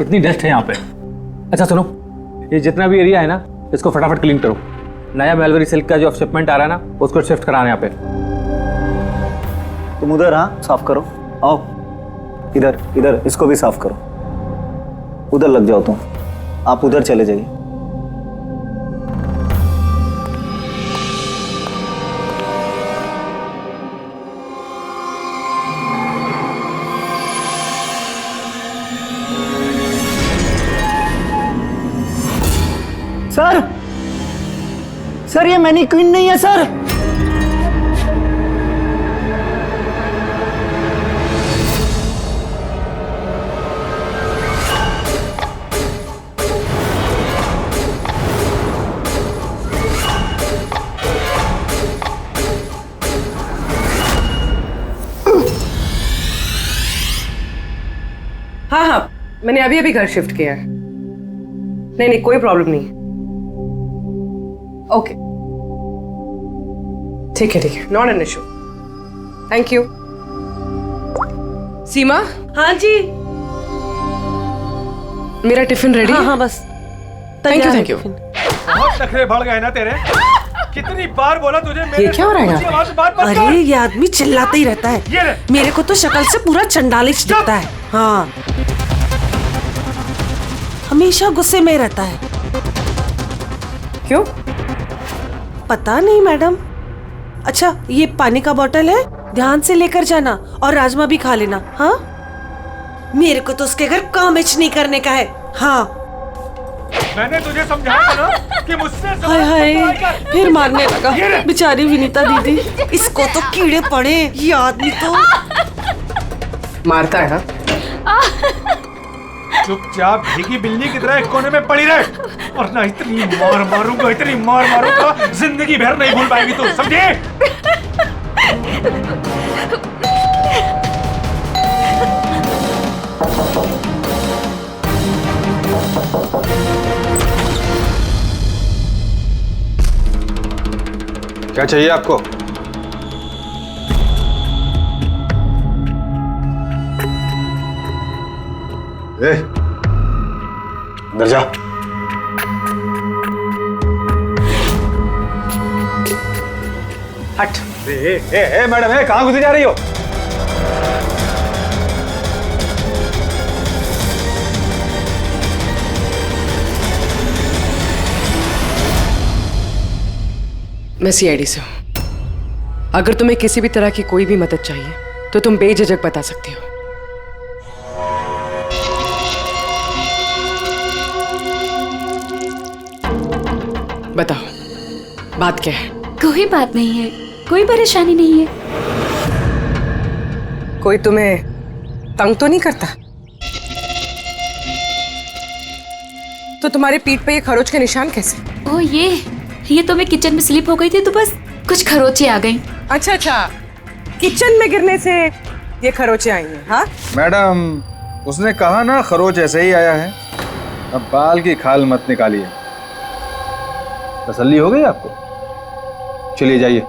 कितनी डस्ट है यहाँ पे। अच्छा सुनो, ये जितना भी एरिया है ना, इसको फटाफट क्लीन करो। नया मेलवरी सिल्क का जो शिपमेंट आ रहा है ना, उसको शिफ्ट कराना यहाँ पे। तुम उधर, हाँ साफ करो। आओ इधर, इधर इसको भी साफ करो। उधर लग जाओ तुम, आप उधर चले जाइए। सर, सर ये मैनीक्वीन नहीं है सर। हाँ हाँ, मैंने अभी अभी घर शिफ्ट किया है। नहीं नहीं, कोई प्रॉब्लम नहीं। ओके ठीक है, not an issue. Thank you. Seema. हाँ जी। मेरा टिफिन रेडी? हाँ बस। Thank you. बहुत नखरे बढ़ गए ना तेरे। कितनी बार बोला तुझे मेरे ये क्या हो रहा है? आवाज में बात मत कर। अरे ये आदमी चिल्लाता ही रहता है। ये ले। मेरे को तो शक्ल से पूरा चंडालिश दिखता है। हाँ, हमेशा गुस्से में रहता है। क्यों? पता नहीं मैडम। अच्छा ये पानी का बोतल है, ध्यान से लेकर जाना और राजमा भी खा लेना। हाँ, मेरे को तो उसके घर काम नहीं करने का है। हाँ मैंने तुझे समझाया था ना कि मुझसे हाय हाय, फिर मारने लगा बेचारी विनीता दीदी। इसको तो कीड़े पड़े, ये आदमी तो मारता है ना। चुपचाप भीगी बिल्ली की तरह एक कोने में पड़ी रहे, और ना इतनी मार मारूंगा, इतनी मार मारूंगा, जिंदगी भर नहीं भूल पाएगी तू, समझे? क्या चाहिए आपको? अंदर जा। हट। मैडम, कहाँ घुसी जा रही हो? मैं सीआईडी से हूं। अगर तुम्हें किसी भी तरह की कोई भी मदद चाहिए तो तुम बेझिझक बता सकती हो। बताओ, बात क्या है? कोई बात नहीं है, कोई परेशानी नहीं है। कोई तुम्हें तंग तो नहीं करता? तो तुम्हारे पीठ पे ये खरोच के निशान कैसे? ओ ये तो मैं किचन में स्लिप हो गई थी तो बस कुछ खरोचे आ गई। अच्छा, किचन में गिरने से ये खरोचे आई हैं। हाँ मैडम, उसने कहा ना खरोच ऐसे ही आया है। अब बाल की खाल मत निकालिए। तसल्ली हो गई आपको? चलिए जाइए।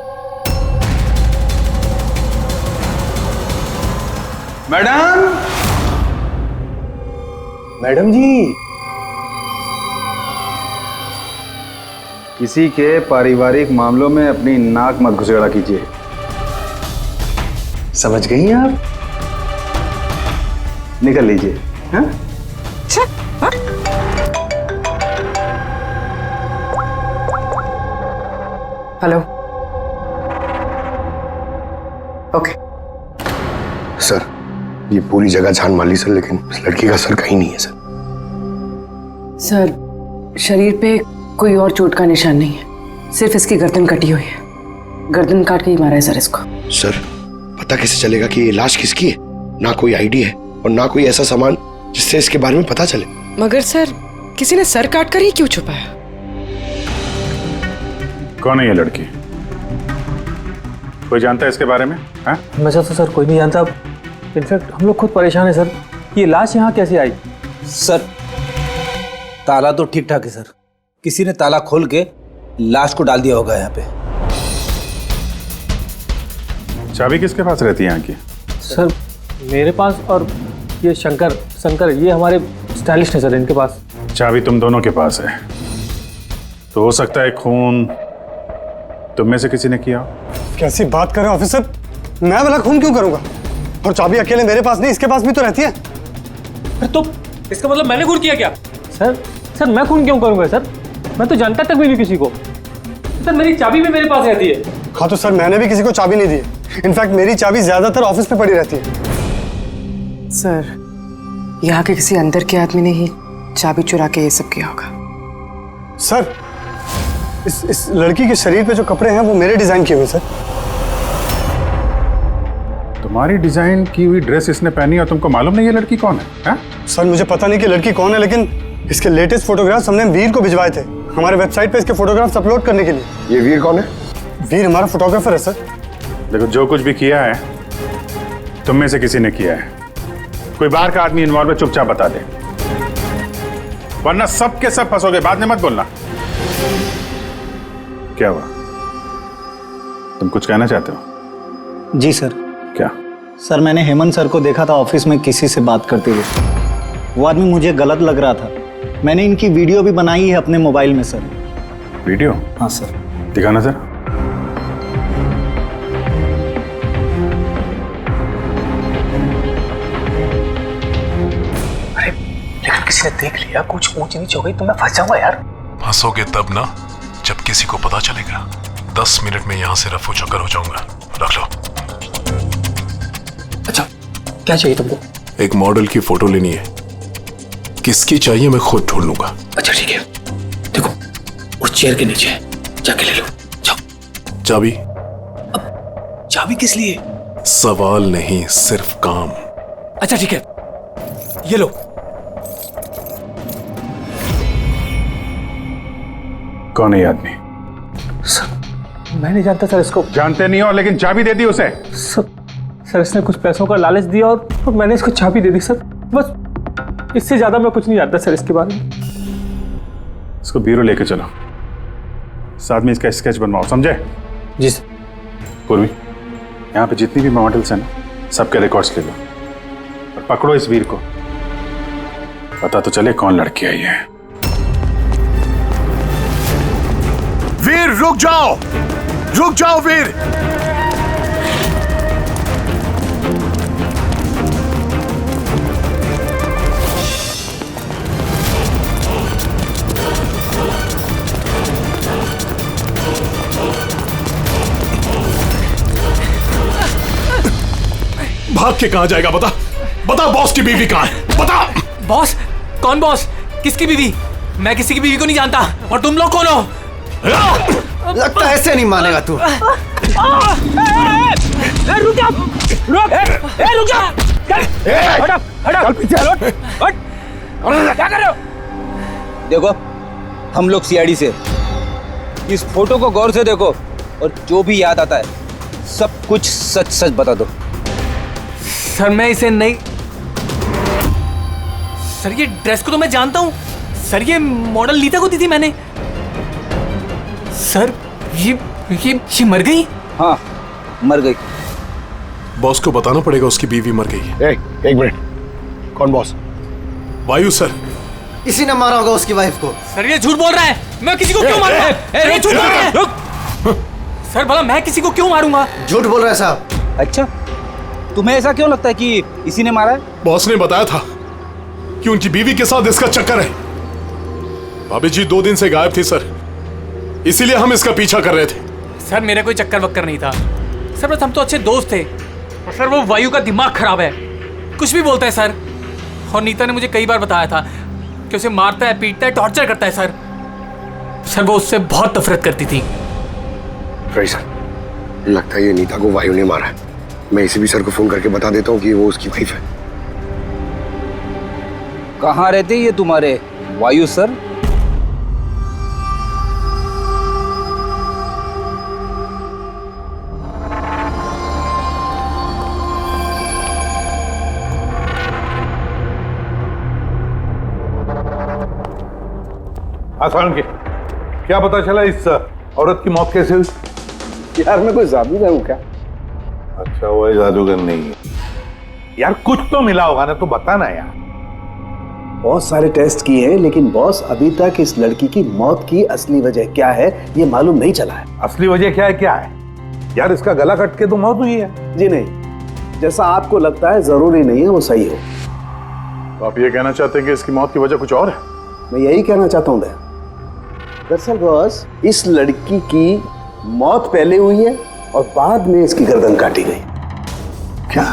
मैडम जी, किसी के पारिवारिक मामलों में अपनी नाक मत घुसेड़ा कीजिए। समझ गई हैं आप? निकल लीजिए। हाँ? हेलो। ओके सर, ये पूरी जगह जान मार ली सर, लेकिन इस लड़की का सर कहीं नहीं है सर। सर, शरीर पे कोई और चोट का निशान नहीं है, सिर्फ इसकी गर्दन कटी हुई है। गर्दन काट के ही मारा है सर इसको। सर, पता कैसे चलेगा कि ये लाश किसकी है? ना कोई आईडी है और ना कोई ऐसा सामान जिससे इसके बारे में पता चले। मगर सर, किसी ने सर काट कर ही क्यों छुपाया? कौन है ये लड़की? कोई जानता है इसके बारे में? हाँ? वैसे तो सर कोई नहीं जानता। इनफैक्ट हम लोग खुद परेशान है सर, ये लाश यहाँ कैसे आई? सर, ताला तो ठीक ठाक है सर, किसी ने ताला खोल के लाश को डाल दिया होगा यहाँ पे। चाबी किसके पास रहती है यहाँ की? सर मेरे पास, और ये शंकर ये हमारे स्टाइलिश है सर इनके पास। चाबी तुम दोनों के पास है, तो हो सकता है खून तुम में से किसी ने किया हो। कैसी बात कर रहे हो ऑफिसर? मैं वाला खून क्यों करूंगा? और चाबी अकेले मेरे पास नहीं, इसके पास भी तो रहती है। तो इसका मतलब मैंने खून किया क्या? सर मैं खून क्यों करूंगा सर? मैं तो जानता तक भी नहीं किसी को। सर मेरी चाबी भी मेरे पास रहती है। हाँ तो सर मैंने भी किसी को चाबी नहीं दी है। इनफैक्ट मेरी चाबी ज्यादातर ऑफिस में पड़ी रहती है। सर यहाँ के किसी अंदर के आदमी ने ही चाबी चुरा के ये सब किया होगा। सर इस लड़की के शरीर पे जो कपड़े हैं वो मेरे डिजाइन किए हुए सर। तुम्हारी डिजाइन की हुई ड्रेस इसने पहनी और तुमको मालूम नहीं ये लड़की कौन है? सर मुझे पता नहीं कि लड़की कौन है, लेकिन इसके लेटेस्ट फोटोग्राफ्स हमने वीर को भिजवाए थे हमारे वेबसाइट पे इसके फोटोग्राफ्स अपलोड करने के लिए। ये वीर कौन है? वीर हमारा फोटोग्राफर है सर। देखो जो कुछ भी किया है तुम में से किसी ने किया है। कोई बाहर का आदमी इन्वॉल्व है, चुपचाप बता दे, वरना सब के सब फंसोगे। बाद में मत बोलना। क्या हुआ? तुम कुछ कहना चाहते हो? जी सर। क्या? सर मैंने हेमंत सर को देखा था ऑफिस में किसी से बात करते हुए। वो आदमी मुझे गलत लग रहा था। मैंने इनकी वीडियो भी बनाई है अपने मोबाइल में सर। वीडियो? हाँ सर। दिखाना सर। अरे लेकिन किसी ने देख लिया, कुछ ऊंच नीच हो गई तो मैं फंस जाऊंगा यार। फंसोगे तब ना जब किसी को पता चलेगा। 10 मिनट में यहाँ से रफू चक्कर हो जाऊंगा। रख लो। अच्छा क्या चाहिए तुमको? एक मॉडल की फोटो लेनी है। किसकी चाहिए मैं खुद ढूंढ लूंगा। अच्छा ठीक है, देखो उस चेयर के नीचे जाके ले लो। जाओ। चाबी? अब चाबी किस लिए? सवाल नहीं, सिर्फ काम। अच्छा ठीक है, ये लो। कौन है ये आदमी? सर मैं नहीं जानता सर इसको। जानते नहीं हो लेकिन चाबी दे दी उसे। सर इसने कुछ पैसों का लालच दिया और मैंने इसको चाबी दे दी सर। बस इससे ज्यादा मैं कुछ नहीं जानता सर इसके बारे में। इसको ब्यूरो लेके चलो, साथ में इसका स्केच बनवाओ, समझे? जी सर। पूर्वी, यहाँ पे जितनी भी मॉडल्स हैं ना, सबके रिकॉर्ड्स ले लो और पकड़ो इस वीर को। पता तो चले कौन लड़की आई है। वीर रुक जाओ, रुक जाओ वीर। भाग के कहां जाएगा? बता बता, बॉस की बीवी कहां है? बता। बॉस? कौन बॉस? किसकी बीवी? मैं किसी की बीवी को नहीं जानता। और तुम लोग कौन हो? लगता है ऐसे नहीं मानेगा तू। रुक जा, रुक जा। हट पीछे, हट। क्या कर रहे हो? देखो हम लोग सीआईडी से, इस फोटो को गौर से देखो और जो भी याद आता है सब कुछ सच सच बता दो। सर मैं इसे नहीं। सर ये ड्रेस को तो मैं जानता हूँ सर, ये मॉडल नीता को दी थी मैंने। सर ये मर गई? हाँ मर गई। बॉस को बताना पड़ेगा उसकी बीवी मर गई। एक मिनट, कौन बॉस? वायु सर। इसी ने मारा होगा उसकी वाइफ को। सर ये झूठ बोल रहा है। मैं किसी को क्यों मारूंगा? ये झूठ बोल रहा है। सर भला मैं किसी को क्यों मारूंगा? झूठ बोल रहा है साहब। अच्छा तुम्हें ऐसा क्यों लगता है कि इसी ने मारा है? बॉस ने बताया था कि उनकी बीवी के साथ इसका चक्कर है। भाभी जी 2 दिन से गायब थी सर, इसीलिए हम इसका पीछा कर रहे थे। सर मेरा कोई चक्कर वक्कर नहीं था सर, बस हम तो अच्छे दोस्त थे। सर वो वायु का दिमाग खराब है, कुछ भी बोलता है सर। और नीता ने मुझे कई बार बताया था कि उसे मारता है, पीटता है, टॉर्चर करता है सर। सर वो उससे बहुत नफरत करती थी। सर लगता है ये नीता को वायु ने मारा है। मैं इसी भी सर को फोन करके बता देता हूँ कि वो उसकी वाइफ है। कहाँ रहते ये तुम्हारे वायु सर? आसान के क्या पता चला इस औरत की मौत कैसे हुई? यार मैं कोई जादूगर हूँ क्या? अच्छा वो जादूगर नहीं है यार, कुछ तो मिला होगा ना, तो बताना यार। बहुत सारे टेस्ट किए हैं, लेकिन बॉस अभी तक इस लड़की की मौत की असली वजह क्या है ये मालूम नहीं चला है। असली वजह क्या है यार? इसका गला कट के तो मौत हुई है। जी नहीं, जैसा आपको लगता है जरूरी नहीं है वो सही हो। तो आप ये कहना चाहते हैं कि इसकी मौत की वजह कुछ और है? मैं यही कहना चाहता हूँ दया। दरअसल बॉस, इस लड़की की मौत पहले हुई है और बाद में इसकी गर्दन काटी गई। क्या?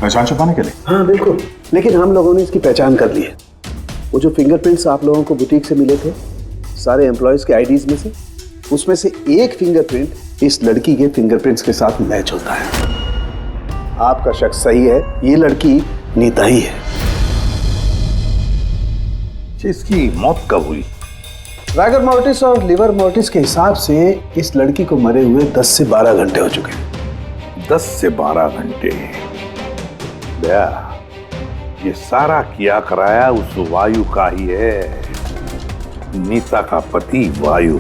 पहचान छुपाने के लिए? हाँ बिल्कुल, लेकिन हम लोगों ने इसकी पहचान कर ली है। वो जो फिंगरप्रिंट्स आप लोगों को बुटीक से मिले थे सारे एम्प्लॉयज के आईडीज में से, उसमें से एक फिंगरप्रिंट इस लड़की के फिंगरप्रिंट्स के साथ मैच होता है। आपका शक सही है, ये लड़की नीता ही है। इसकी मौत कब हुई? रैगर मोर्टिस और लिवर मोर्टिस के हिसाब से इस लड़की को मरे हुए 10 से 12 घंटे हो चुके हैं। 10 से 12 घंटे? दया, ये सारा किया कराया उस वायु का ही है, नीता का पति वायु।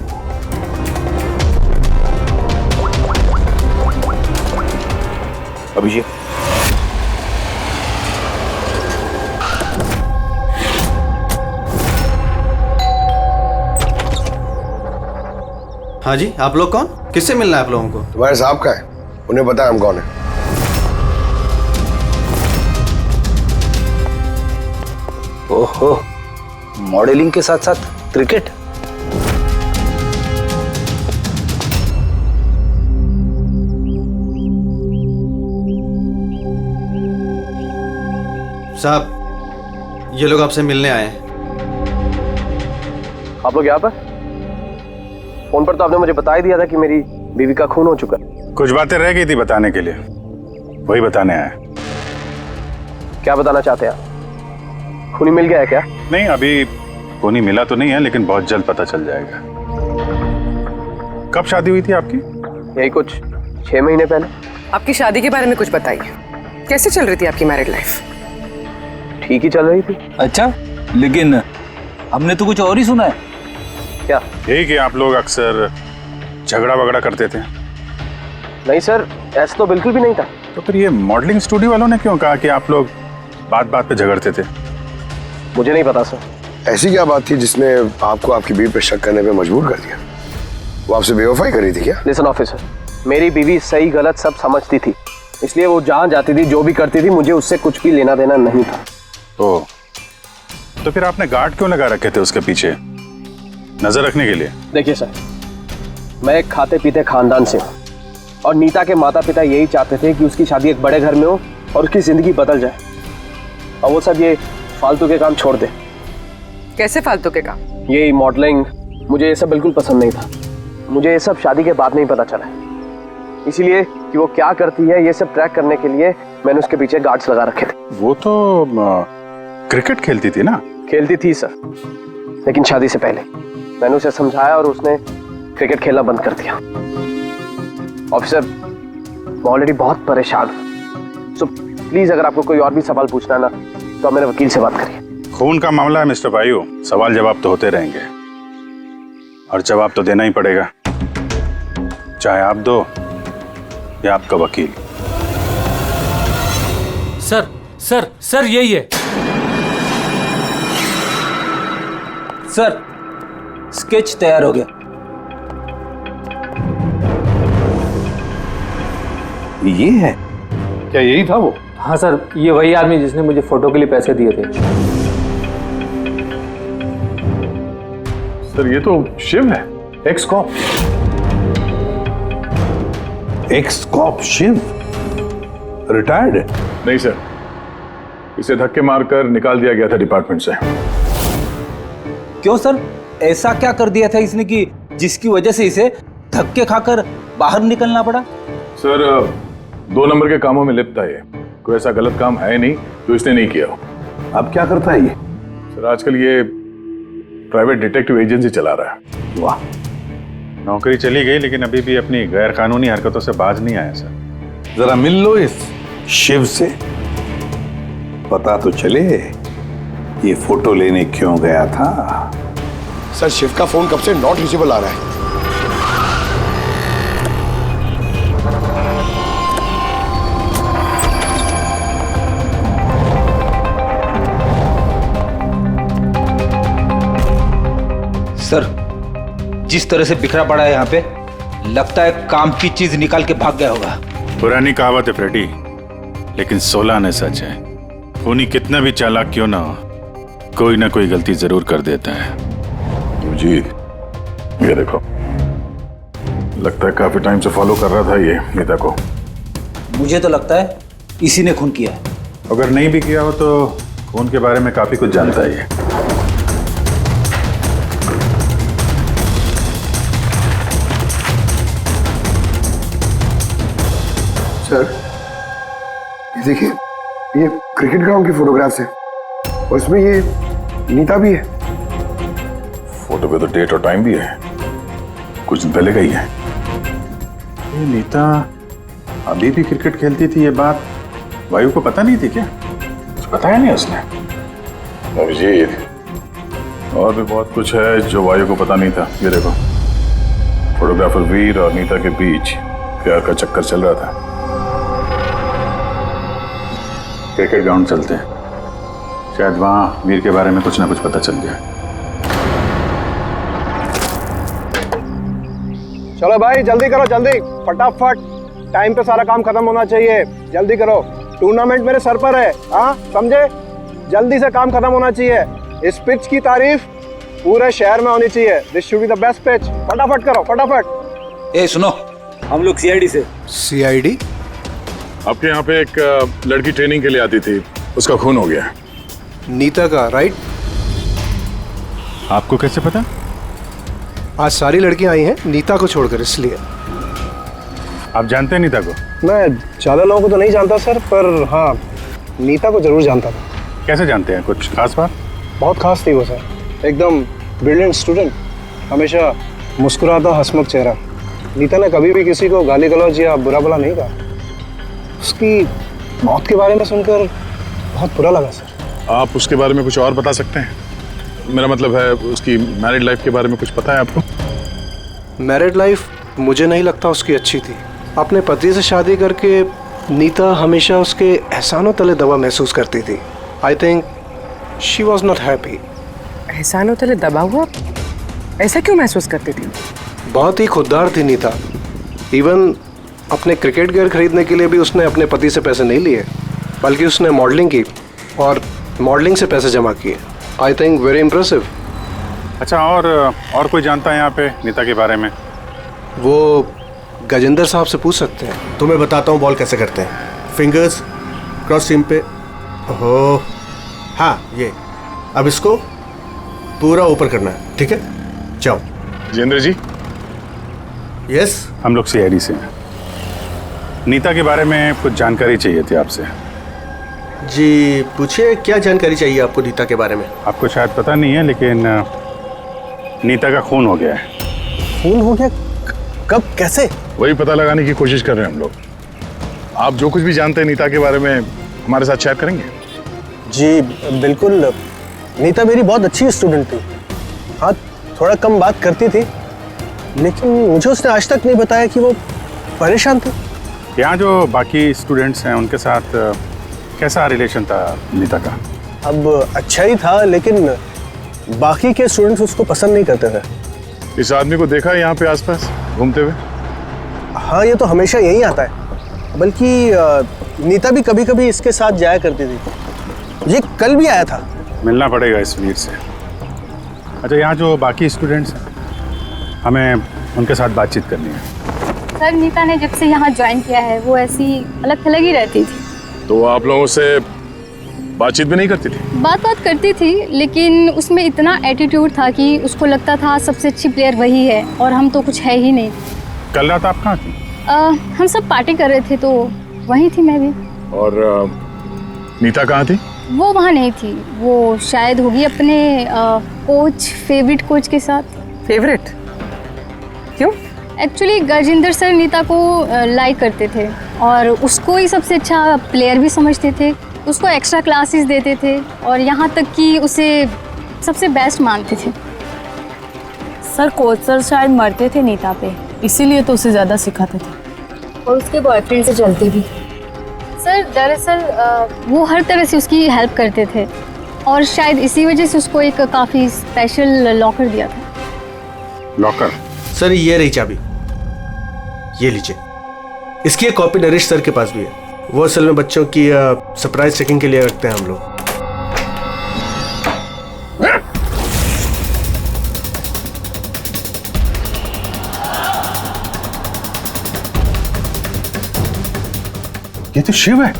अभिषेक, हाँ जी, आप लोग कौन? किससे मिलना है आप लोगों को? तुम्हारे साहब का है, उन्हें पता है हम कौन है। ओहो, मॉडलिंग के साथ साथ क्रिकेट? साहब, ये लोग आपसे मिलने आए हैं। आप लोग यहाँ पर? फोन पर तो आपने मुझे बता ही दिया था कि मेरी बीवी का खून हो चुका है। कुछ बातें रह गई थी बताने के लिए, वही बताने आया। क्या बताना चाहते हैं आप? खूनी मिल गया है क्या? नहीं, अभी खूनी मिला तो नहीं है, लेकिन बहुत जल्द पता चल जाएगा। कब शादी हुई थी आपकी? यही कुछ 6 महीने पहले। आपकी शादी के बारे में कुछ बताइए, कैसे चल रही थी आपकी मैरिड लाइफ? ठीक ही चल रही थी। अच्छा, लेकिन हमने तो कुछ और ही सुना है। क्या? यही कि आप लोग अक्सर झगड़ा वगड़ा करते थे। नहीं सर, ऐसा तो बिल्कुल भी नहीं था। तो फिर ये मॉडलिंग स्टूडियो वालों ने क्यों कहा कि आप लोग बात बात पे झगड़ते थे? मुझे नहीं पता सर। ऐसी क्या बात थी जिसने आपको आपकी बीवी पे शक करने पे मजबूर कर दिया? वो आपसे बेवफाई कर रही थी क्या? लिसन ऑफिसर, मेरी बीवी सही गलत सब समझती थी, इसलिए वो जहाँ जाती थी, जो भी करती थी, मुझे उससे कुछ भी लेना देना नहीं था। तो फिर आपने गार्ड क्यों लगा रखे थे उसके पीछे, नजर रखने के लिए? देखिए सर, मैं एक खाते पीते खानदान से हूँ और नीता के माता पिता यही चाहते थे कि उसकी शादी एक बड़े घर में हो और उसकी जिंदगी बदल जाए, और वो सब ये फालतू के काम छोड़ दे। कैसे फालतू के काम? ये मॉडलिंग, मुझे ये सब बिल्कुल पसंद नहीं था। मुझे ये सब शादी के बाद नहीं पता चला, इसीलिए कि वो क्या करती है ये सब ट्रैक करने के लिए मैंने उसके पीछे गार्ड्स लगा रखे थे। वो तो क्रिकेट खेलती थी ना? खेलती थी सर, लेकिन शादी से पहले मैंने उसे समझाया और उसने क्रिकेट खेलना बंद कर दिया। ऑफिसर, मैं ऑलरेडी बहुत परेशान हूँ, सो प्लीज अगर आपको कोई और भी सवाल पूछना है ना, तो आप मेरे वकील से बात करिए। खून का मामला है मिस्टर वायु, सवाल जवाब तो होते रहेंगे और जवाब तो देना ही पड़ेगा, चाहे आप दो या आपका वकील। सर सर सर, यही है सर। स्केच तैयार हो गया। ये है क्या? यही था वो? हाँ सर, ये वही आदमी जिसने मुझे फोटो के लिए पैसे दिए थे। सर ये तो शिव है, ex cop. Ex cop Shiv retired है? नहीं सर, इसे धक्के मारकर निकाल दिया गया था डिपार्टमेंट से। क्यों सर, ऐसा क्या कर दिया था इसने कि जिसकी वजह से इसे धक्के खाकर बाहर निकलना पड़ा? सर 2 नंबर के कामों में लिप्त है ये, कोई ऐसा गलत काम है नहीं जो इसने नहीं किया हो। अब क्या करता है ये? सर आजकल ये प्राइवेट डिटेक्टिव एजेंसी चला रहा है। वाह, नौकरी चली गई लेकिन अभी भी अपनी गैर कानूनी हरकतों से बाज नहीं आया सर। जरा मिल लो इस शिव से, पता तो चले ये फोटो लेने क्यों गया था। सर शिव का फोन कब से नॉट रीचेबल आ रहा है। सर, जिस तरह से बिखरा पड़ा है यहाँ पे, लगता है काम की चीज निकाल के भाग गया होगा। पुरानी कहावत है फ्रेडी, लेकिन 16 आने सच है। खूनी कितना भी चालाक क्यों ना हो, कोई ना कोई गलती जरूर कर देता है। जी ये देखो, लगता है काफी टाइम से फॉलो कर रहा था ये नीता को। मुझे तो लगता है इसी ने खून किया है। अगर नहीं भी किया हो तो खून के बारे में काफी कुछ जानता है ये। सर ये देखिए, ये क्रिकेट ग्राउंड की फोटोग्राफ्स है और इसमें ये नीता भी है। फोटो पे तो डेट और टाइम भी है, कुछ दिन पहले गई है। ये नीता अभी भी क्रिकेट खेलती थी, ये बात वायु को पता नहीं थी क्या? कुछ बताया नहीं उसने? अभिजीत, और भी बहुत कुछ है जो वायु को पता नहीं था। ये देखो, फोटोग्राफर वीर और नीता के बीच प्यार का चक्कर चल रहा था। क्रिकेट ग्राउंड चलते हैं, शायद वहां वीर के बारे में कुछ ना कुछ पता चल जाए। चलो भाई जल्दी करो, जल्दी फटाफट, टाइम पे सारा काम खत्म होना चाहिए। जल्दी करो, टूर्नामेंट मेरे सर पर है, हाँ समझे? जल्दी से काम खत्म होना चाहिए। इस पिच की तारीफ पूरे शहर में होनी चाहिए। This should be the best pitch. फटाफट करो, फटाफट। ए सुनो, हम लोग सीआईडी से। सीआईडी? आपके यहाँ पे एक लड़की ट्रेनिंग के लिए आती थी, उसका खून हो गया। नीता का, राइट? आपको कैसे पता? आज सारी लड़कियां आई हैं नीता को छोड़कर, इसलिए। आप जानते हैं नीता को? मैं ज्यादा लोगों को तो नहीं जानता सर, पर हाँ नीता को जरूर जानता था। कैसे जानते हैं? कुछ खास बात? बहुत खास थी वो सर, एकदम ब्रिलियंट स्टूडेंट, हमेशा मुस्कुराता हंसमुख चेहरा। नीता ने कभी भी किसी को गाली गलौज या बुरा भला नहीं कहा। उसकी मौत के बारे में सुनकर बहुत बुरा लगा सर। आप उसके बारे में कुछ और बता सकते हैं? मेरा मतलब है उसकी मैरिड लाइफ के बारे में कुछ पता है आपको? मैरिड लाइफ मुझे नहीं लगता उसकी अच्छी थी। अपने पति से शादी करके नीता हमेशा उसके एहसानों तले दबा महसूस करती थी। I think she was not happy. एहसानों तले दबा हुआ? ऐसा क्यों महसूस करती थी? बहुत ही खुददार थी नीता। इवन अपने क्रिकेट गियर खरीदने के लिए भी उसने अपने पति से पैसे नहीं लिए, बल्कि उसने मॉडलिंग की और मॉडलिंग से पैसे जमा किए। I think very impressive. अच्छा, और कोई जानता है यहाँ पे नीता के बारे में? वो गजेंद्र साहब से पूछ सकते हैं। तुम्हें बताता हूँ बॉल कैसे करते हैं। फिंगर्स क्रॉस सीम पे, हो हाँ ये, अब इसको पूरा ऊपर करना है, ठीक है? जाओ। जितेंद्र जी। यस, हम लोग सीआईडी से हैं। नीता के बारे में कुछ जानकारी चाहिए थी आपसे। जी पूछिए, क्या जानकारी चाहिए आपको नीता के बारे में? आपको शायद पता नहीं है, लेकिन नीता का खून हो गया है। खून हो गया? कब, कैसे? वही पता लगाने की कोशिश कर रहे हैं हम लोग। आप जो कुछ भी जानते हैं नीता के बारे में हमारे साथ शेयर करेंगे? जी बिल्कुल। नीता मेरी बहुत अच्छी स्टूडेंट थी। हाँ, थोड़ा कम बात करती थी, लेकिन मुझे उसने आज तक नहीं बताया कि वो परेशान थी। यहाँ जो बाकी स्टूडेंट्स हैं उनके साथ कैसा रिलेशन था नीता का? अब अच्छा ही था, लेकिन बाकी के स्टूडेंट्स उसको पसंद नहीं करते थे। इस आदमी को देखा है यहाँ पे आसपास घूमते हुए? हाँ, ये तो हमेशा यहीं आता है, बल्कि नीता भी कभी कभी इसके साथ जाया करती थी। ये कल भी आया था। मिलना पड़ेगा इस वीर से। अच्छा, यहाँ जो बाकी स्टूडेंट्स हैं, हमें उनके साथ बातचीत करनी है। सर, नीता ने जब से यहाँ ज्वाइन किया है वो ऐसी अलग थलग ही रहती थी। तो आप लोगों से बातचीत भी नहीं करती थी? बात करती थी, लेकिन उसमें इतना एटीट्यूड था कि उसको लगता था सबसे अच्छी प्लेयर वही है और हम तो कुछ है ही नहीं। कल रात आप कहाँ थी? हम सब पार्टी कर रहे थे तो वहीं थी मैं भी। और नीता कहाँ थी? वो वहाँ नहीं थी, वो शायद होगी अपने कोच, फेवरेट कोच के साथ। फेवरेट? क्यों? एक्चुअली गजेंद्र सर नीता को लाइक करते थे और उसको ही सबसे अच्छा प्लेयर भी समझते थे। उसको एक्स्ट्रा क्लासेस देते थे और यहाँ तक कि उसे सबसे बेस्ट मानते थे। सर, कोच सर शायद मरते थे नीता पे, इसीलिए तो उसे ज़्यादा सिखाते थे। और उसके बॉयफ्रेंड से चलते भी। सर, दरअसल वो हर तरह से उसकी हेल्प करते थे और शायद इसी वजह से उसको एक काफ़ी स्पेशल लॉकर दिया था। लॉकर? सर ये रही चाबी, ये लीजिए। इसकी एक कॉपी नरेश सर के पास भी है। वो असल में बच्चों की सरप्राइज चेकिंग के लिए रखते हैं हम लोग। ये तो शिव है।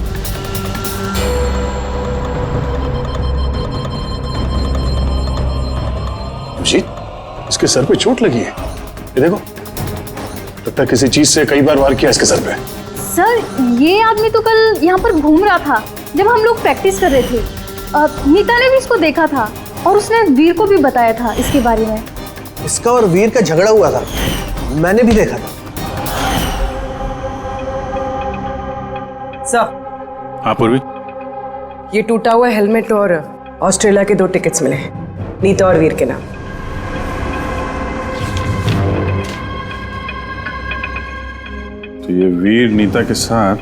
अभिजीत, इसके सर पे चोट लगी है। ये देखो, लगता है किसी चीज से कई बार वार किया इसके सर पे। सर ये आदमी तो कल यहाँ पर घूम रहा था जब हम लोग प्रैक्टिस कर रहे थे। नीता ने भी इसको देखा था और उसने वीर को भी बताया था इसके बारे में। इसका और वीर का झगड़ा हुआ था, मैंने भी देखा था। सर, हाँ पूर्वी, ये टूटा हुआ हेलमेट और ऑस्ट्रेलिया के 2 टिकट्स मिले हैं, नीता और वीर के नाम। तो ये वीर नीता के साथ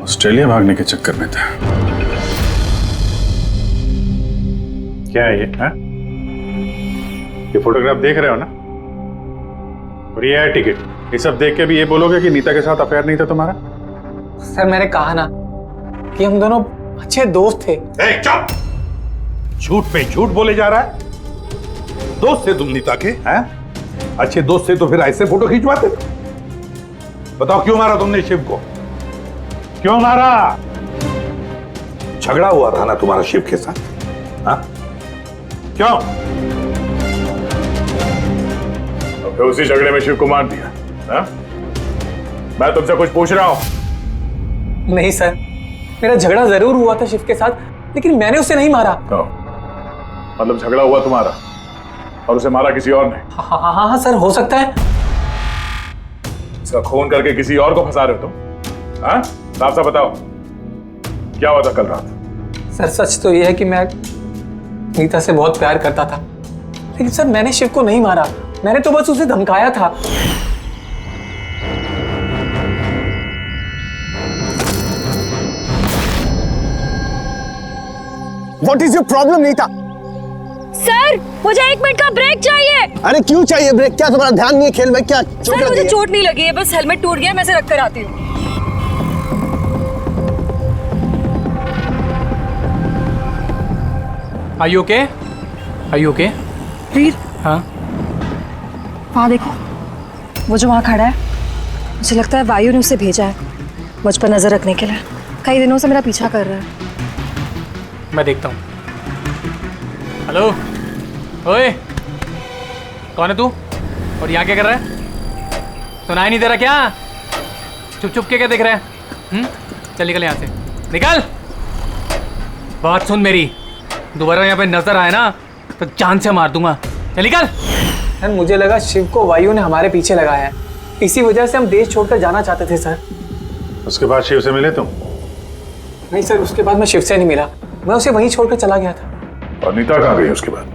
ऑस्ट्रेलिया भागने के चक्कर में था। क्या है ये? हा? ये फोटोग्राफ देख रहे हो ना, और ये है टिकट। ये सब देख के भी ये बोलोगे कि नीता के साथ अफेयर नहीं था तुम्हारा? सर मैंने कहा ना कि हम दोनों अच्छे दोस्त थे। चुप! झूठ पे झूठ बोले जा रहा है। दोस्त थे तुम नीता के? हैं? अच्छे दोस्त थे तो फिर ऐसे फोटो खिंचवाते? बताओ क्यों मारा तुमने शिव को? क्यों मारा? झगड़ा हुआ था ना तुम्हारा शिव के साथ? हाँ? क्यों? तो फिर उसी झगड़े में शिव को मार दिया? हाँ? मैं तुमसे कुछ पूछ रहा हूं। नहीं सर, मेरा झगड़ा जरूर हुआ था शिव के साथ, लेकिन मैंने उसे नहीं मारा। मतलब झगड़ा हुआ तुम्हारा और उसे मारा किसी और ने? हाँ सर, हो सकता है। इसका खून करके किसी और को फंसा रहे हो तुम? हाँ? साफ साफ बताओ, क्या हुआ था कल रात? सर सच तो यह है कि मैं नीता से बहुत प्यार करता था, लेकिन सर मैंने शिव को नहीं मारा, मैंने तो बस उसे धमकाया था। What is your problem, Nita? Sir मुझे 1 मिनट का ब्रेक चाहिए। अरे क्यों चाहिए ब्रेक? क्या तुम्हारा ध्यान नहीं है खेल में? क्या सर मुझे चोट नहीं लगी है, बस हेलमेट टूट गया, मैं इसे रख कर आती हूँ। Are you okay? Are you okay? वीर, हाँ? वहाँ देखो, वो जो वहाँ खड़ा है, मुझे लगता है वायु ने उसे भेजा है मुझ पर नजर रखने के लिए। कई दिनों से मेरा पीछा कर रहा है। मैं देखता हूँ। हेलो, ओए, कौन है तू? और यहाँ क्या कर रहा है? सुनाई नहीं दे रहा क्या? चुप चुप के क्या देख रहा है? चल निकल यहाँ से, निकल। बात सुन मेरी, दोबारा यहाँ पे नजर आए ना तो जान से मार दूंगा। चल निकल। सर मुझे लगा शिव को वायु ने हमारे पीछे लगाया है, इसी वजह से हम देश छोड़कर जाना चाहते थे सर। उसके बाद शिव से मिले तुम? नहीं सर, उसके बाद मैं शिव से नहीं मिला, मैं उसे वहीं छोड़कर चला गया था। और नीता कहाँ गई उसके बाद?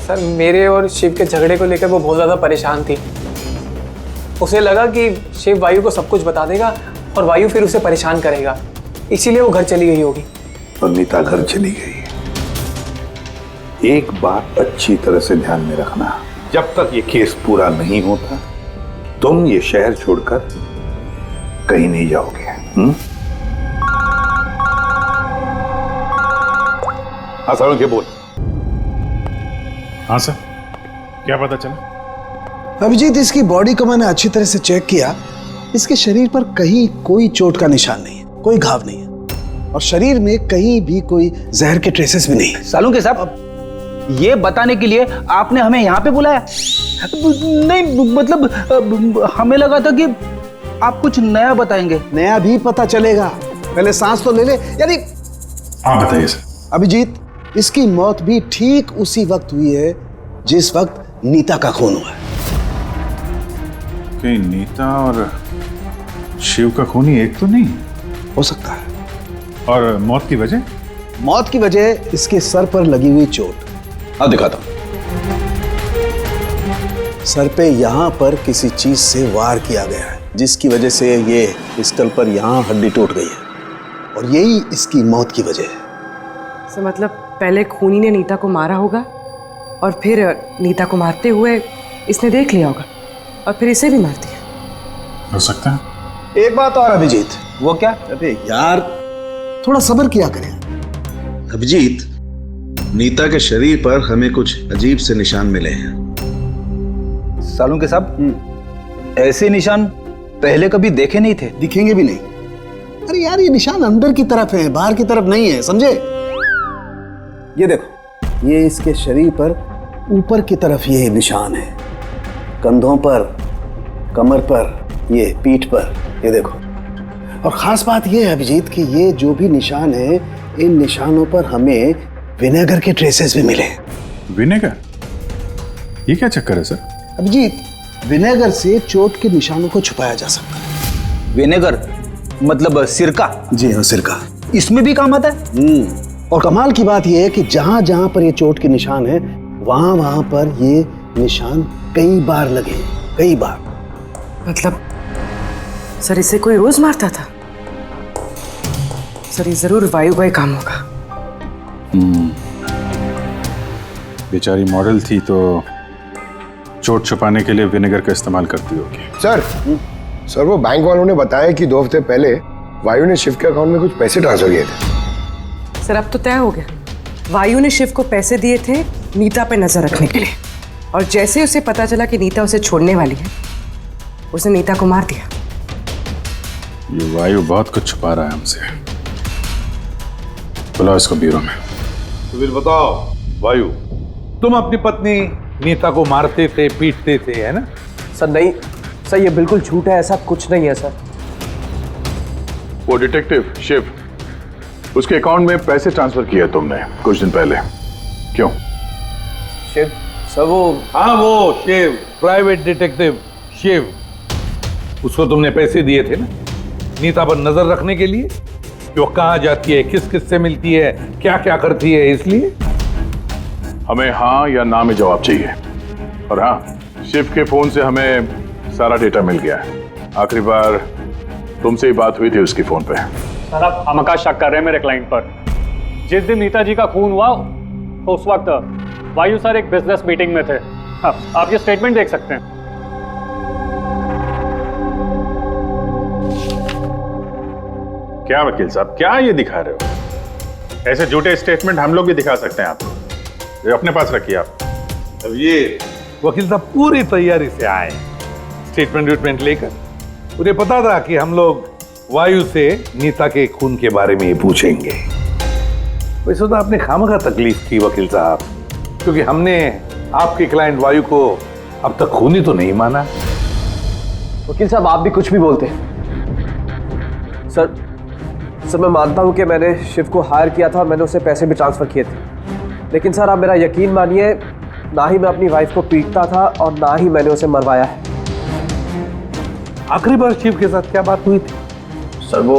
सर मेरे और शिव के झगड़े को लेकर वो बहुत ज़्यादा परेशान थी। उसे लगा कि शिव वायु को सब कुछ बता देगा और वायु फिर उसे परेशान करेगा, इसीलिए वो घर चली गई होगी। और नीता घर चली गई। एक बात अच्छी तरह से ध्यान में रखना, जब तक ये केस पूरा नहीं होता तुम ये शहर छोड़कर कहीं नहीं जाओगे। हाँ सर, के बोल। हाँ सर, क्या पता चला? अभिजीत, इसकी बॉडी को मैंने अच्छी तरह से चेक किया। इसके शरीर पर कहीं कोई चोट का निशान नहीं है, कोई घाव नहीं है, और शरीर में कहीं भी कोई जहर के ट्रेसेस भी नहीं है। सालुंके साहब, ये बताने के लिए आपने हमें यहाँ पे बुलाया? नहीं मतलब हमें लगा था कि आप कुछ नया बताएंगे। नया भी पता चलेगा, पहले सांस तो ले ले। यानी हाँ बताइए सर। अभिजीत, इसकी मौत भी ठीक उसी वक्त हुई है जिस वक्त नीता का खून हुआ है। कहीं नीता और शिव का खूनी एक तो नहीं हो सकता है? और मौत की वजह? मौत की वजह इसके सर पर लगी हुई चोट। हाँ दिखाता हूं। सर पे यहाँ पर किसी चीज से वार किया गया है, जिसकी वजह से ये स्कल पर यहाँ हड्डी टूट गई है, और यही इसकी मौत की वजह है। मतलब पहले खूनी ने नीता को मारा होगा, और फिर नीता को मारते हुए इसने देख लिया होगा और फिर इसे भी मार दिया। हो सकता है। एक बात और अभिजीत। वो क्या? अबे यार थोड़ा सब्र किया करें। अभिजीत, नीता के शरीर पर हमें कुछ अजीब से निशान मिले हैं। सालों के साहब, ऐसे निशान पहले कभी देखे नहीं थे। दिखेंगे भी नहीं। अरे यार ये निशान अंदर की तरफ है, बाहर की तरफ नहीं है, समझे? ये देखो, ये इसके शरीर पर ऊपर की तरफ ये निशान है, कंधों पर, कमर पर, ये पीठ पर, ये देखो। और खास बात ये है अभिजीत कि ये जो भी निशान है, इन निशानों पर हमें विनेगर के ट्रेसेस भी मिले। विनेगर? ये क्या चक्कर है सर? अभिजीत, विनेगर से चोट के निशानों को छुपाया जा सकता है। विनेगर मतलब सिरका? जी हाँ, सिरका। इसमें भी काम आता है। और कमाल की बात यह है कि जहां जहां पर ये चोट के निशान है, वहां वहां पर ये निशान कई बार लगे, कई बार। मतलब सर इसे कोई रोज मारता था? सर ये जरूर वायु का ही काम होगा। बेचारी मॉडल थी तो चोट छुपाने के लिए विनेगर का इस्तेमाल करती होगी। सर वो बैंक वालों ने बताया कि 2 हफ्ते पहले वायु ने शिव के अकाउंट में कुछ पैसे ट्रांसफर किए थे। सर अब तो तय हो गया, वायु ने शिव को पैसे दिए थे नीता पे नजर रखने के लिए, और जैसे उसे पता चला कि नीता उसे छोड़ने वाली है, उसने नीता को मार दिया। ये वायु बहुत कुछ छुपा रहा है हमसे। बुलाओ इसको ब्यूरो में। तो फिर बताओ वायु, तुम अपनी पत्नी नीता को मारते थे, पीटते थे, है ना? सर नहीं सर, ये बिल्कुल झूठ है, ऐसा कुछ नहीं है सर। वो डिटेक्टिव शिव, उसके अकाउंट में पैसे ट्रांसफर किए तुमने कुछ दिन पहले, क्यों? शिव सर वो, हाँ वो शिव, प्राइवेट डिटेक्टिव शिव, उसको तुमने पैसे दिए थे ना नीता पर नजर रखने के लिए कि वो कहाँ जाती है, किस किस से मिलती है, क्या क्या करती है। इसलिए हमें हाँ या ना में जवाब चाहिए। और हाँ, शिव के फोन से हमें सारा डेटा मिल गया है। आखिरी बार तुमसे ही बात हुई थी उसकी फोन पे। सर आप हमका शक कर रहे हैं मेरे क्लाइंट पर। जिस दिन नीता जी का खून हुआ तो उस वक्त वायु सर एक बिजनेस मीटिंग में थे। हाँ, आप ये स्टेटमेंट देख सकते हैं। क्या वकील साहब, क्या ये दिखा रहे हो? ऐसे झूठे स्टेटमेंट हम लोग भी दिखा सकते हैं आपको, ये अपने पास रखिए आप। अब ये वकील साहब पूरी तैयारी से आए स्टेटमेंट लेकर। उन्हें पता था कि हम लोग वायु से नीता के खून के बारे में ही पूछेंगे। वैसे तो आपने खामखा तकलीफ की वकील साहब, क्योंकि हमने आपके क्लाइंट वायु को अब तक खूनी तो नहीं माना। वकील साहब आप भी कुछ भी बोलते हैं। सर मैं मानता हूं कि मैंने शिव को हायर किया था और मैंने उसे पैसे भी ट्रांसफर किए थे, लेकिन सर आप मेरा यकीन मानिए, ना ही मैं अपनी वाइफ को पीटता था और ना ही मैंने उसे मरवाया है। आखिरी बार शिव के साथ क्या बात हुई थी? सर वो,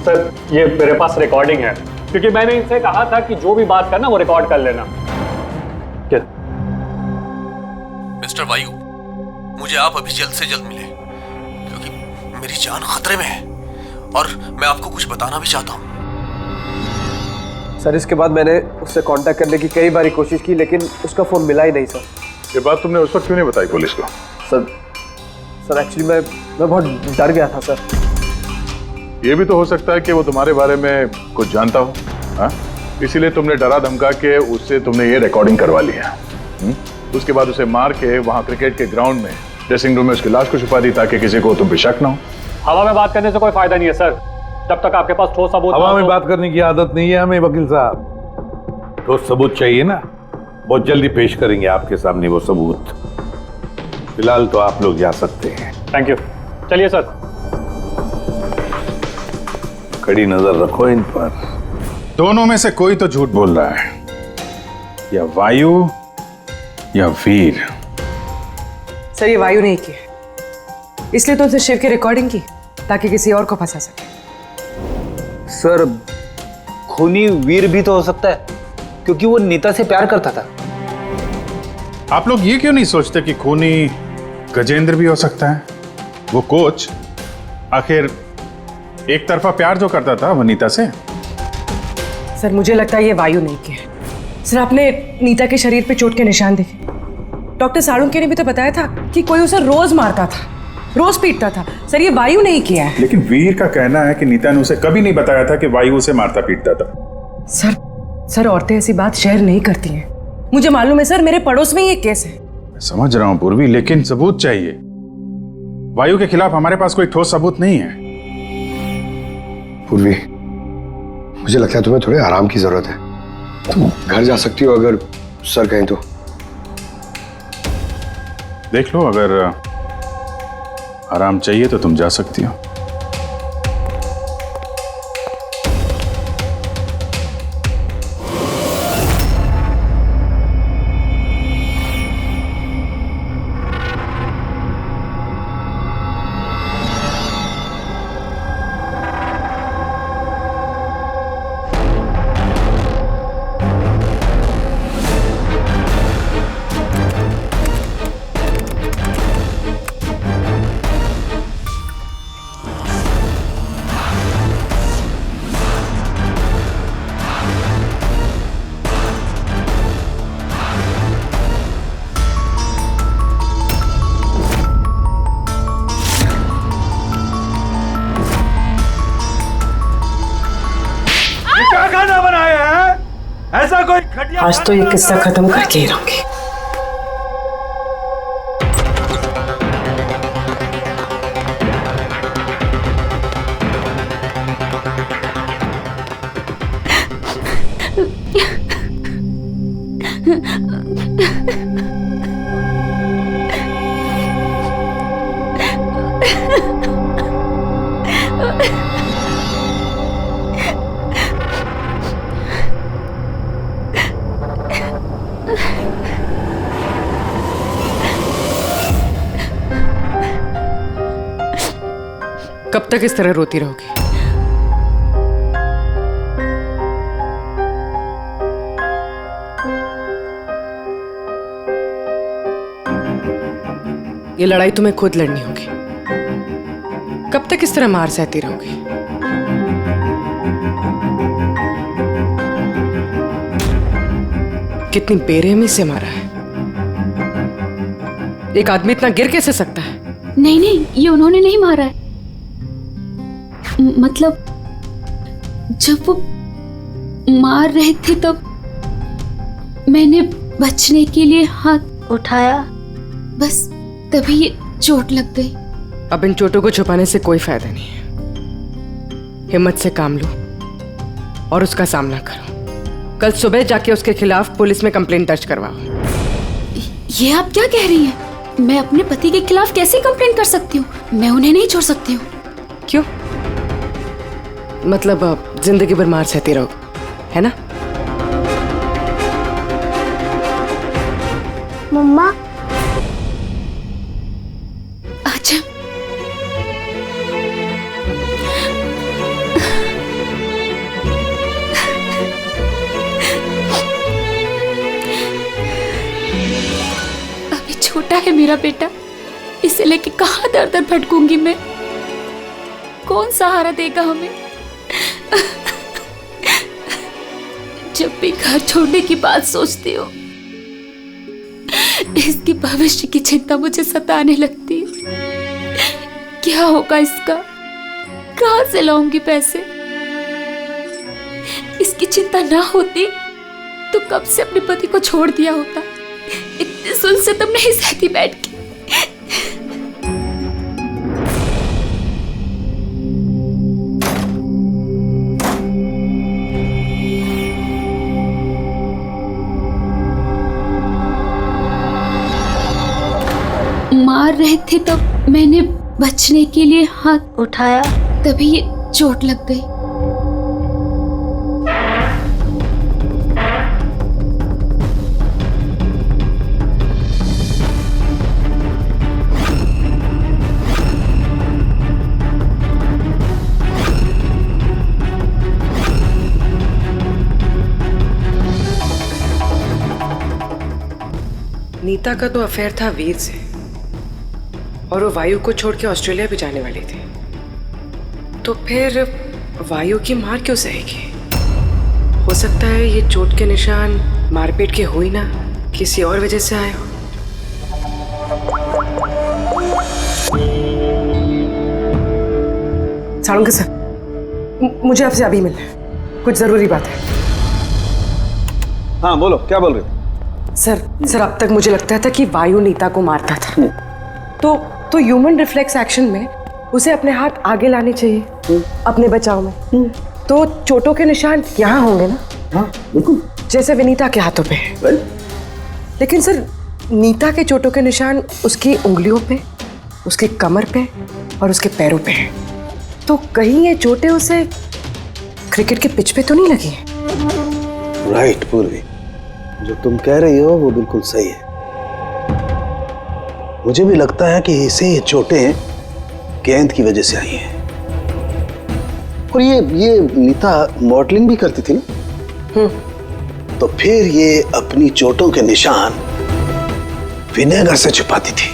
सर ये मेरे पास रिकॉर्डिंग है, क्योंकि मैंने इनसे कहा था कि जो भी बात करना वो रिकॉर्ड कर लेना। क्या? मिस्टर वायु, मुझे आप अभी जल्द से जल्द मिले, क्योंकि मेरी जान खतरे में है और मैं आपको कुछ बताना भी चाहता हूँ। सर इसके बाद मैंने उससे कांटेक्ट करने की कई बार कोशिश की, लेकिन उसका फोन मिला ही नहीं सर। ये बात तुमने उस वक्त क्यों नहीं बताई पुलिस को? सर एक्चुअली मैं बहुत डर गया था सर। ये भी तो हो सकता है कि वो तुम्हारे बारे में कुछ जानता हो, हाँ? इसीलिए तुमने डरा धमका के उससे तुमने ये रिकॉर्डिंग करवा ली है। उसके बाद उसे मार के वहाँ क्रिकेट के ग्राउंड में ड्रेसिंग रूम में उसकी लाश को छुपा दी ताकि किसी को तुम पे शक ना हो। हवा में बात करने से कोई फायदा नहीं है सर, जब तक आपके पास ठोस सबूत। हवा में बात करने की आदत नहीं है हमें वकील साहब, ठोस सबूत चाहिए ना, बहुत जल्दी पेश करेंगे आपके सामने वो सबूत। फिलहाल तो आप लोग जा सकते हैं। थैंक यू, चलिए सर। कड़ी नजर रखो इन पर। दोनों में से कोई तो झूठ बोल रहा है, या वायु या वीर। सर ये वायु ने की, इसलिए तो उसे शिव की रिकॉर्डिंग की ताकि किसी और को फंसा सके। सर खूनी वीर भी तो हो सकता है, क्योंकि वो नीता से प्यार करता था। आप लोग ये क्यों नहीं सोचते कि खूनी गजेंद्र भी हो सकता है? वो कोच आखिर एक तरफा प्यार जो करता था वो नीता से। सर मुझे लगता है ये वायु नहीं की है, सर आपने नीता के शरीर पे चोट के निशान देखे। डॉक्टर साळुंके ने भी तो बताया था कि कोई उसे रोज मारता था, रोज पीटता था। सर ये वायु नहीं किया है। लेकिन वीर का कहना है कि नीता ने उसे कभी नहीं बताया था कि वायु उसे मारता पीटता था। सर औरतें ऐसी बात शेयर नहीं करती हैं। मुझे मालूम है सर, मेरे पड़ोस में ये केस है। मैं समझ रहा हूं पूर्वी, लेकिन सबूत चाहिए। वायु के खिलाफ हमारे पास कोई ठोस सबूत नहीं है। पूर्वी, मुझे लगता है तुम्हें थोड़े आराम की जरूरत है। तुम घर जा सकती हो अगर सर कहें तो। देख लो, अगर आराम चाहिए तो तुम जा सकती हो। आज तो ये किस्सा खत्म करके ही रहूंगी। कब तक इस तरह रोती रहोगी? ये लड़ाई तुम्हें खुद लड़नी होगी। कब तक इस तरह मार सहती रहोगी? कितनी बेरहमी से मारा है। एक आदमी इतना गिर कैसे सकता है? नहीं नहीं, ये उन्होंने नहीं मारा है। मतलब जब वो मार रहे थे तब मैंने बचने के लिए हाथ उठाया, बस तभी ये चोट लग गई। अब इन चोटों को छुपाने से कोई फायदा नहीं है। हिम्मत से काम लो और उसका सामना करो। कल सुबह जाके उसके खिलाफ पुलिस में कंप्लेंट दर्ज करवाओ। ये आप क्या कह रही हैं? मैं अपने पति के खिलाफ कैसे कंप्लेंट कर सकती हूँ? मैं उन्हें नहीं छोड़ सकती हूँ। क्यों? मतलब जिंदगी भर मार सहती रहो, है ना? मम्मा, अच्छा अभी छोटा है मेरा बेटा, इसे लेके कहाँ दर दर भटकूंगी मैं? कौन सहारा देगा हमें? जब भी घर छोड़ने की बात सोचती हूँ, इसके भविष्य की चिंता मुझे सताने लगती है। क्या होगा इसका? कहाँ से लाऊंगी पैसे? इसकी चिंता ना होती तो कब से अपने पति को छोड़ दिया होता। इतने सुन से तब नहीं सहती बैठ के। मार रहे थे तब मैंने बचने के लिए हाथ उठाया, तभी ये चोट लग गई। नीता का तो अफेयर था वीर से, और वो वायु को छोड़ के ऑस्ट्रेलिया भी जाने वाली थी। तो फिर वायु की मार क्यों सहेगी? हो सकता है ये चोट के निशान मारपीट के हुई ना, किसी और वजह से आए हो। साळुंके सर, मुझे आपसे अभी मिलना है, कुछ जरूरी बात है। हाँ बोलो, क्या बोल रहे? सर अब तक मुझे लगता था कि वायु नीता को मारता था। तो ह्यूमन रिफ्लेक्स एक्शन में उसे अपने हाथ आगे लाने चाहिए अपने बचाव में। तो चोटों के निशान यहाँ होंगे ना? हाँ बिल्कुल, जैसे विनीता के हाथों पे है। लेकिन सर, नीता के चोटों के निशान उसकी उंगलियों पे, उसके कमर पे और उसके पैरों पे है। तो कहीं ये चोटें उसे क्रिकेट के पिच पे तो नहीं लगी हैं? राइट पूर्वी, जो तुम कह रही हो वो बिल्कुल सही है। मुझे भी लगता है कि इसे ये चोटें गेंद की वजह से आई हैं। और ये नीता मॉडलिंग भी करती थी ना, तो फिर ये अपनी चोटों के निशान विनेगर से छुपाती थी।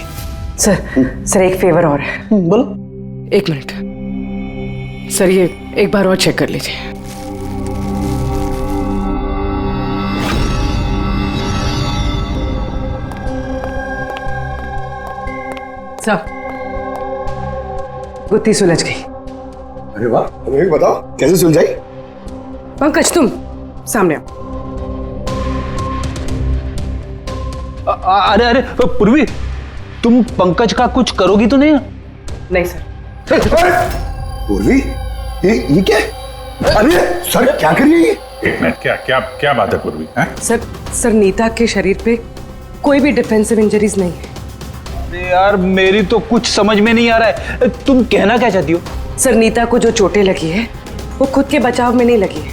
सर एक फेवर और है। बोलो। 1 मिनट सर, ये एक बार और चेक कर लीजिए। सर, गुत्थी सुलझ गई। अरे वाह, अभी बताओ कैसे सुलझाई? पंकज तुम सामने आओ। अरे पूर्वी, तुम पंकज का कुछ करोगी तो नहीं? नहीं सर। पूर्वी, ये क्या? अरे सर क्या कर रही है? एक मिनट, क्या बात है पूर्वी? सर नीता के शरीर पे कोई भी डिफेंसिव इंजरीज नहीं है। यार मेरी तो कुछ समझ में नहीं आ रहा है, तुम कहना क्या चाहती हो? सर नीता को जो चोटें लगी है वो खुद के बचाव में नहीं लगी है,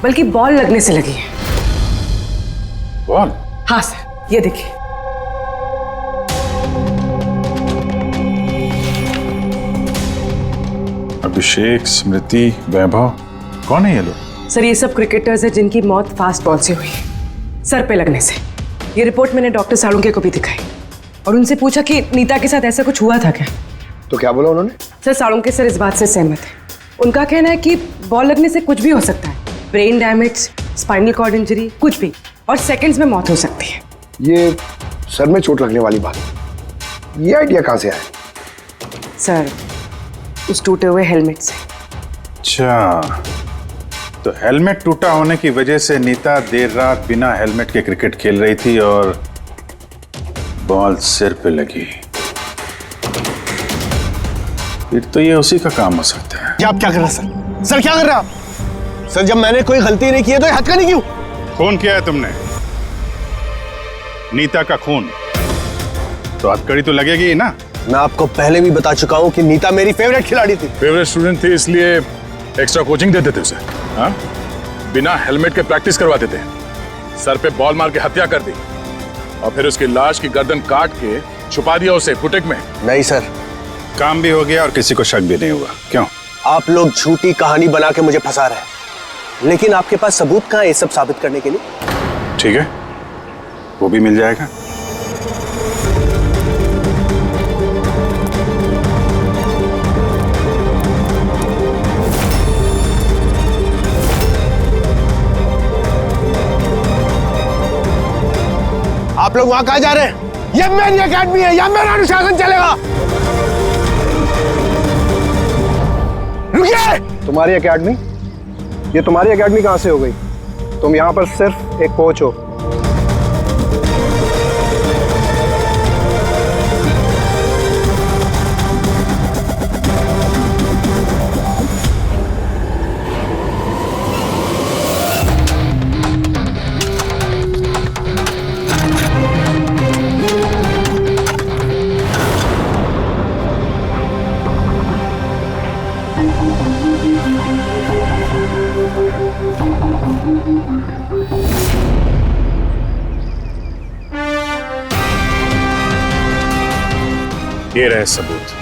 बल्कि बॉल लगने से लगी है। बॉल? हाँ सर, ये देखिए। अभिषेक, स्मृति, वैभव, कौन है ये लोग? सर ये सब क्रिकेटर्स हैं जिनकी मौत फास्ट बॉल से हुई है, सर पे लगने से। ये रिपोर्ट मैंने डॉक्टर साळुंके को भी दिखाई और उनसे पूछा कि नीता के साथ ऐसा कुछ हुआ था क्या। तो क्या बोला उन्होंने? सर साळुंके सर इस बात से सहमत है। उनका कहना है कि बॉल लगने से कुछ भी हो सकता है, brain damage, spinal cord injury, कुछ भी, और सेकंड्स में मौत हो सकती है। ये सर में चोट लगने वाली बात, ये आइडिया कहाँ से आया? सर उस टूटे हुए हेलमेट से। अच्छा, तो हेलमेट टूटा होने की वजह से नीता देर रात बिना हेलमेट के क्रिकेट खेल रही थी और बॉल सिर पे लगी। फिर तो ये उसी का काम हो सकता है। आप क्या कर रहे हैं सर? क्या कर रहे हैं आप? सर जब मैंने कोई गलती नहीं की है तो हद का नहीं क्यों? खून किया है तुमने, नीता का खून, तो हथकड़ी तो लगेगी ही ना। मैं आपको पहले भी बता चुका हूं कि नीता मेरी फेवरेट खिलाड़ी थी। फेवरेट स्टूडेंट थी इसलिए एक्स्ट्रा कोचिंग देते थे उसे, हाँ? बिना हेलमेट के प्रैक्टिस करवाते थे, सर पे बॉल मार के हत्या कर दी और फिर उसकी लाश की गर्दन काट के छुपा दिया उसे बुटीक में। नहीं सर, काम भी हो गया और किसी को शक भी नहीं हुआ। क्यों? आप लोग झूठी कहानी बना के मुझे फंसा रहे हैं, लेकिन आपके पास सबूत कहाँ है ये सब साबित करने के लिए? ठीक है, वो भी मिल जाएगा। आप लोग वहां कहाँ जा रहे हैं? ये मेरी एकेडमी है, यहाँ मेरा अनुशासन चलेगा। रुकिए! तुम्हारी एकेडमी? ये तुम्हारी एकेडमी कहाँ से हो गई? तुम यहाँ पर सिर्फ एक कोच हो। ये रहे सबूत।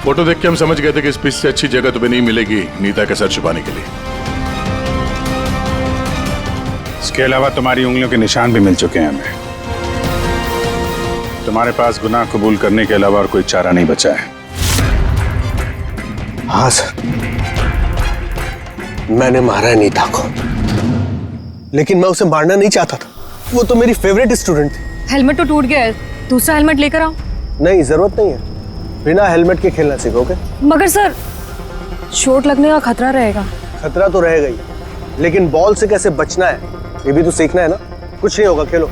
फोटो देख के हम समझ गए थे कि इस पिच से अच्छी जगह तुम्हें नहीं मिलेगी नीता का सर छुपाने के लिए। इसके अलावा तुम्हारी उंगलियों के निशान भी मिल चुके हैं हमें। तुम्हारे पास गुनाह कबूल करने के अलावा और कोई चारा नहीं बचा है। हाँ सर, मैंने मारा है नीता को, लेकिन मैं उसे मारना नहीं चाहता था। वो तो मेरी फेवरेट स्टूडेंट थी। हेलमेट तो टूट गया है, दूसरा हेलमेट लेकर आओ। नहीं, जरूरत नहीं है। बिना हेलमेट के खेलना सीखोगे। मगर सर, चोट लगने का खतरा रहेगा। खतरा तो रहेगा ही, लेकिन बॉल से कैसे बचना है ये भी तो सीखना है ना। कुछ नहीं होगा, खेलो।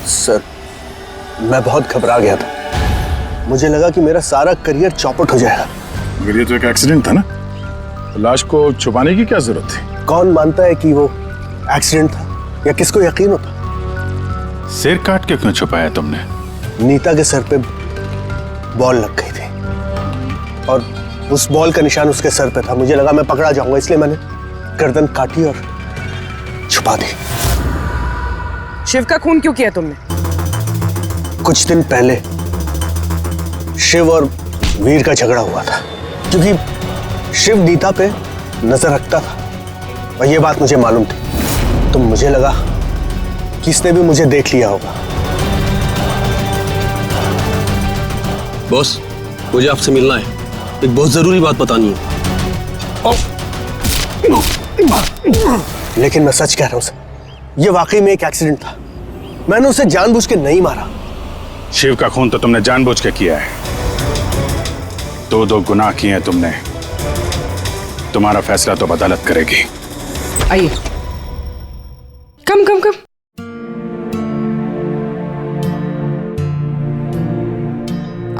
सर, मैं बहुत घबरा गया था। मुझे लगा कि मेरा सारा करियर चौपट हो जाएगा। मगर ये तो एक एक्सीडेंट था ना, तो लाश को छुपाने की क्या जरूरत थी? कौन मानता है कि वो एक्सीडेंट था, या किसको यकीन होता? सिर काट के क्यों छुपाया तुमने? नीता के सर पे बॉल लग गई थी और उस बॉल का निशान उसके सर पे था। मुझे लगा मैं पकड़ा जाऊंगा, इसलिए मैंने गर्दन काटी और छुपा दी। शिव का खून क्यों किया तुमने? कुछ दिन पहले शिव और वीर का झगड़ा हुआ था, क्योंकि शिव नीता पे नजर रखता था और ये बात मुझे मालूम थी। तो मुझे लगा कि इसने भी मुझे देख लिया होगा। बॉस, मुझे आपसे मिलना है, एक बहुत जरूरी बात बतानी है। लेकिन मैं सच कह रहा हूं सर, ये वाकई में एक एक्सीडेंट था। मैंने उसे जानबूझ के नहीं मारा। शिव का खून तो तुमने जानबूझ के किया है। दो गुनाह किए हैं तुमने। तुम्हारा फैसला तो अदालत करेगी। आइए, कम कम कम।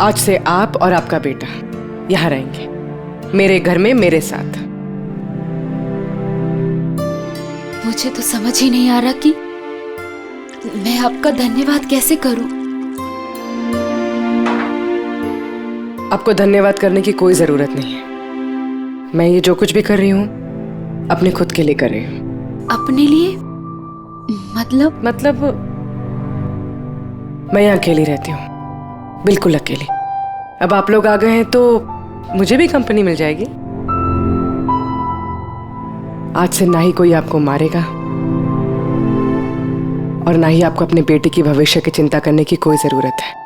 आज से आप और आपका बेटा यहां रहेंगे, मेरे घर में मेरे साथ। मुझे तो समझ ही नहीं आ रहा कि मैं आपका धन्यवाद कैसे करूं। आपको धन्यवाद करने की कोई जरूरत नहीं है। मैं ये जो कुछ भी कर रही हूं अपने खुद के लिए कर रही हूं। अपने लिए? मतलब मैं यहाँ अकेली रहती हूँ, बिल्कुल अकेली। अब आप लोग आ गए हैं तो मुझे भी कंपनी मिल जाएगी। आज से ना ही कोई आपको मारेगा और ना ही आपको अपने बेटे की भविष्य की चिंता करने की कोई जरूरत है।